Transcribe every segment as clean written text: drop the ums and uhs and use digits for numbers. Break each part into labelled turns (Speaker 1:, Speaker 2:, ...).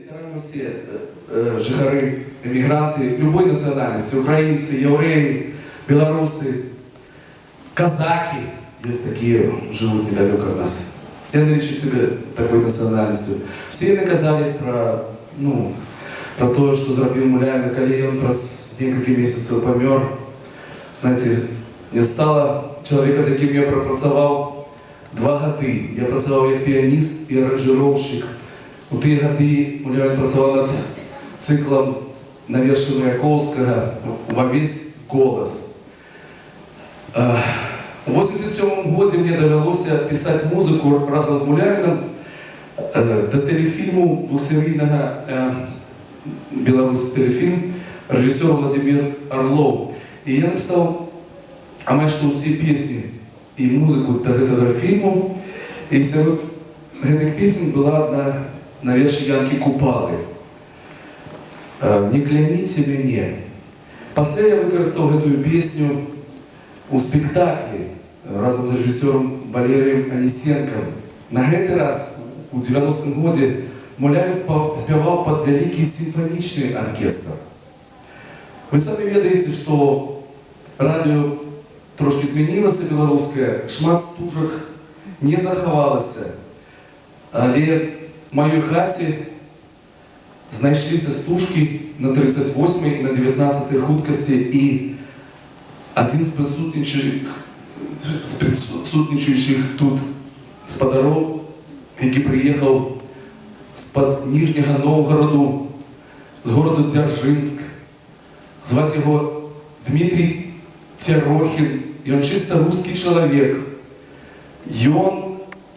Speaker 1: Літарально всі жихари, емігранти любой національності, українці, євреї, білоруси, казаки, есть такие, живут недалеко от нас. Я наличу себе такой национальностью. Все наказали про то, что зробил Мулявин, коли он праз несколько месяцев помер. Знаете, не стало человека, за кем я пропрацавал 2 годы. Я працавал як пианист и аранжировщик. У тыя гады Мулявин працавал над циклом на вершы Маяковского «Во весь голос». В 1987 году мне довелось писать музыку разом с Мулявиным до телефильму двухсерийного белорусский телефильм режиссер Владимир Орлов. И я написал амаль што все песни и музыку до этого фильма. И среди этих песен была одна на верши Янки Купалы. «Не кляніце мяне». Пасля я використав эту песню у спектаклі разом з режиссером Валерием Анисенком. На этот раз, у 90-м году, Мулявин спевал под великий симфоничный оркестр. Вы сами ведаете, что радио трошки змянилося белорусское, шмат стужак не захавалося. Але в моей хате знайшліся стужки на 38 и на 19 хуткости, и один з присутнічаючых тут спадаров, який приїхав з-пад Нижнего Новгороду, з городу Дзяржинск. Звать его Дмитрий Терохин, и он чисто русский человек. И он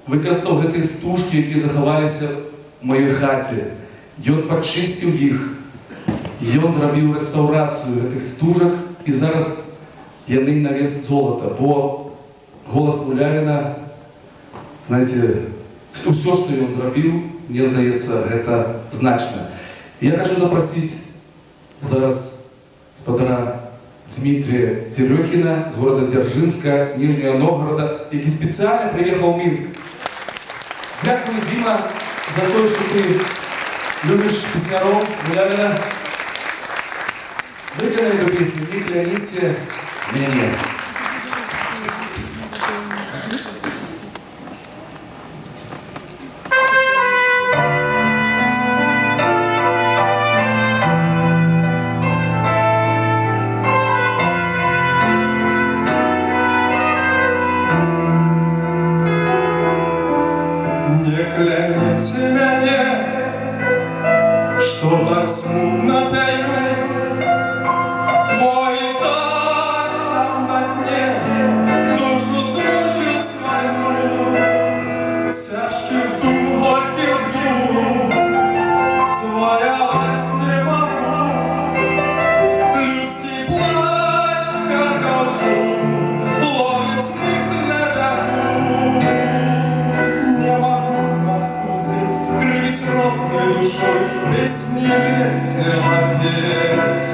Speaker 1: використав гэтыя стужки, які захаваліся в моей хаце. И он подчистил их. И он зрабіў реставрацию гэтых стужек, и зараз яны на вес золота. Бо голос Мулявина, знаете, все, что он зрабіў, мне здаецца, это значно. Я хочу запросить зараз спадара Дмитрия Терехина с города Дзяржинска, Нижнего Новгорода, який специально приехал в Минск. Дякую, Дима, за то, что ты любишь песняров Мулявина. Виконай эту песню «Не кляніце мяне».
Speaker 2: Не кляніце мяне, что так смутно пою, мой так там на дне душу змучил свою, тяжких дум, горьких дум, своровать не могу, людский плач, сколько шум, ловит смысл на бегу. Не могу Москву здесь крыть ровной душой, без невесела петь.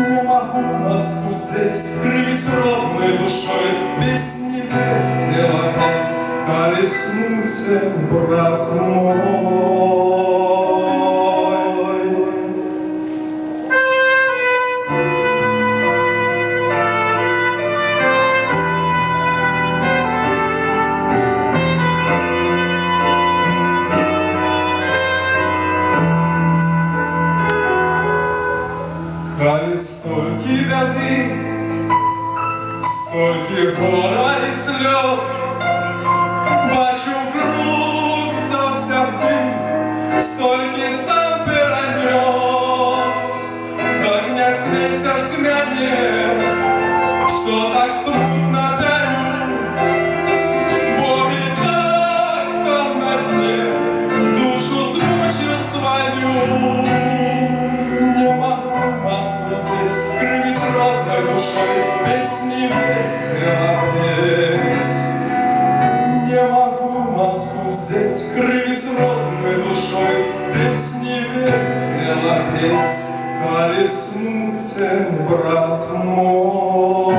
Speaker 2: Не могу Москву здесь крыть ровной душой, без невесела петь. Колеснице, брат мой. Коли стольки беды, стольки гора и слез, бачу круг завсягды, стольки сам перенес. Да не смейся ж с мяне, что так смутно пою, Бог и так там на дне душу змучил свою. Не могу Москву здесь крыть родной душой, песни весело петь. Не могу Москву здесь крыть родной душой, песни весело петь. Колеснице, брат мой.